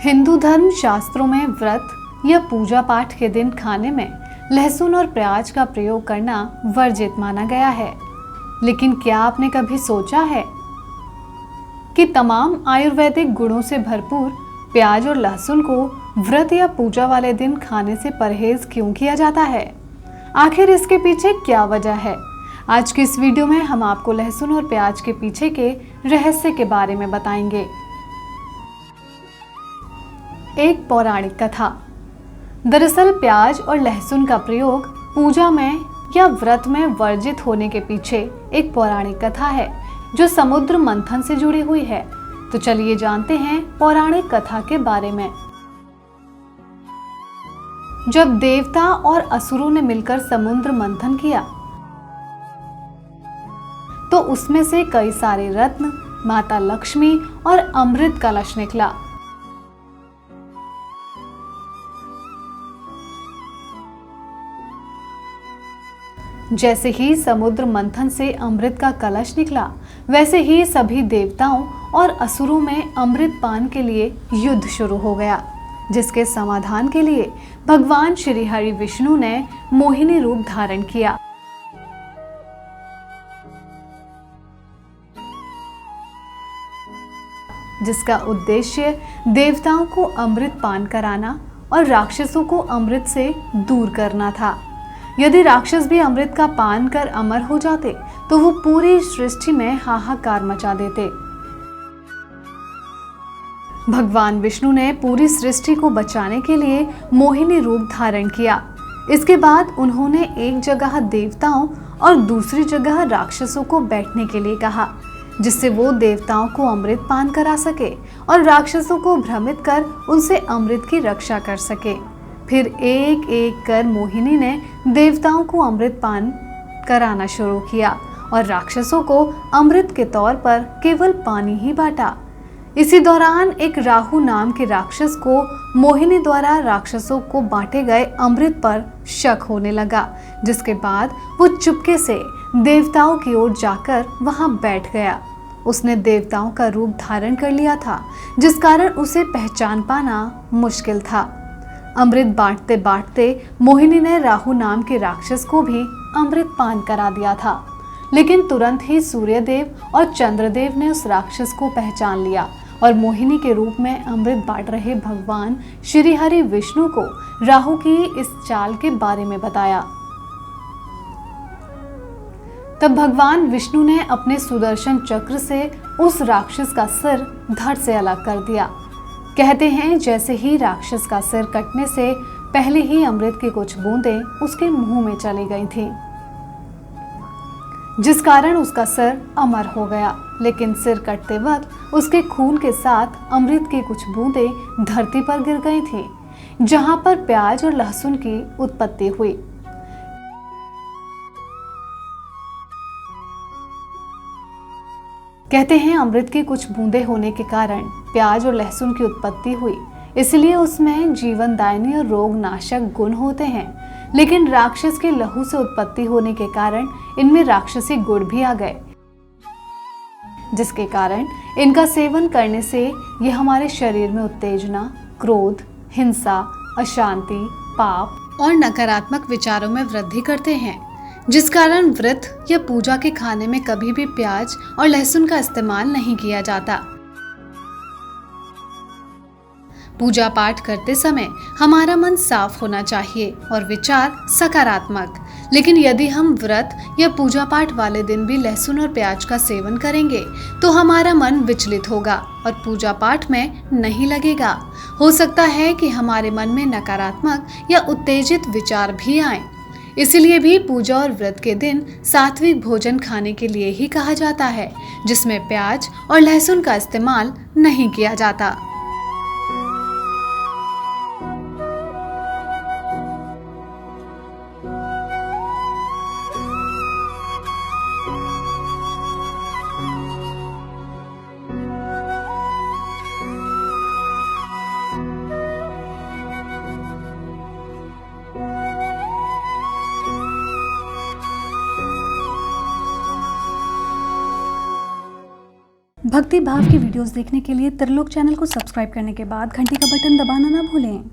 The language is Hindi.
हिंदू धर्म शास्त्रों में व्रत या पूजा पाठ के दिन खाने में लहसुन और प्याज का प्रयोग करना वर्जित माना गया है। लेकिन क्या आपने कभी सोचा है कि तमाम आयुर्वेदिक गुणों से भरपूर प्याज और लहसुन को व्रत या पूजा वाले दिन खाने से परहेज क्यों किया जाता है? आखिर इसके पीछे क्या वजह है? आज की इस वीडियो में हम आपको लहसुन और प्याज के पीछे के रहस्य के बारे में बताएंगे। एक पौराणिक कथा। दरअसल प्याज और लहसुन का प्रयोग पूजा में या व्रत में वर्जित होने के पीछे एक पौराणिक कथा है जो समुद्र मंथन से जुड़ी हुई है। तो चलिए जानते हैं पौराणिक कथा के बारे में। जब देवता और असुरों ने मिलकर समुद्र मंथन किया तो उसमें से कई सारे रत्न, माता लक्ष्मी और अमृत कलश निकला। जैसे ही समुद्र मंथन से अमृत का कलश निकला, वैसे ही सभी देवताओं और असुरों में अमृत पान के लिए युद्ध शुरू हो गया, जिसके समाधान के लिए भगवान श्री हरि विष्णु ने मोहिनी रूप धारण किया। जिसका उद्देश्य देवताओं को अमृत पान कराना और राक्षसों को अमृत से दूर करना था। यदि राक्षस भी अमृत का पान कर अमर हो जाते तो वो पूरी सृष्टि में हाहाकार मचा देते। भगवान विष्णु ने पूरी सृष्टि को बचाने के लिए मोहिनी रूप धारण किया। इसके बाद उन्होंने एक जगह देवताओं और दूसरी जगह राक्षसों को बैठने के लिए कहा, जिससे वो देवताओं को अमृत पान करा सके और राक्षसों को भ्रमित कर उनसे अमृत की रक्षा कर सके। फिर एक एक कर मोहिनी ने देवताओं को अमृत पान कराना शुरू किया और राक्षसों को अमृत के तौर पर केवल पानी ही बांटा। इसी दौरान एक राहु नाम के राक्षस को मोहिनी द्वारा राक्षसों को बांटे गए अमृत पर शक होने लगा, जिसके बाद वो चुपके से देवताओं की ओर जाकर वहां बैठ गया। उसने देवताओं का रूप धारण कर लिया था, जिस कारण उसे पहचान पाना मुश्किल था। अमृत बांटते बांटते मोहिनी ने राहु नाम के राक्षस को भी अमृत पान करा दिया था, लेकिन तुरंत ही सूर्यदेव और चंद्रदेव ने उस राक्षस को पहचान लिया और मोहिनी के रूप में अमृत बांट रहे भगवान श्री हरि विष्णु को राहु की इस चाल के बारे में बताया। तब भगवान विष्णु ने अपने सुदर्शन चक्र से उस राक्षस का सिर धड़ से अलग कर दिया। कहते हैं जैसे ही राक्षस का सिर कटने से पहले ही अमृत की कुछ बूंदें उसके मुंह में चली गई थी, जिस कारण उसका सिर अमर हो गया। लेकिन सिर कटते वक्त उसके खून के साथ अमृत की कुछ बूंदें धरती पर गिर गई थी, जहां पर प्याज और लहसुन की उत्पत्ति हुई। कहते हैं अमृत की कुछ बूंदें होने के कारण प्याज और लहसुन की उत्पत्ति हुई, इसलिए उसमें जीवनदायिनी और रोग नाशक गुण होते हैं। लेकिन राक्षस के लहू से उत्पत्ति होने के कारण इनमें राक्षसी गुण भी आ गए, जिसके कारण इनका सेवन करने से ये हमारे शरीर में उत्तेजना, क्रोध, हिंसा, अशांति, पाप और नकारात्मक विचारों में वृद्धि करते हैं, जिस कारण व्रत या पूजा के खाने में कभी भी प्याज और लहसुन का इस्तेमाल नहीं किया जाता। पूजा पाठ करते समय हमारा मन साफ होना चाहिए और विचार सकारात्मक। लेकिन यदि हम व्रत या पूजा पाठ वाले दिन भी लहसुन और प्याज का सेवन करेंगे तो हमारा मन विचलित होगा और पूजा पाठ में नहीं लगेगा। हो सकता है कि हमारे मन में नकारात्मक या उत्तेजित विचार भी आए। इसीलिए भी पूजा और व्रत के दिन सात्विक भोजन खाने के लिए ही कहा जाता है, जिसमें प्याज और लहसुन का इस्तेमाल नहीं किया जाता। भक्ति भाव की वीडियोस देखने के लिए त्रिलोक चैनल को सब्सक्राइब करने के बाद घंटी का बटन दबाना ना भूलें।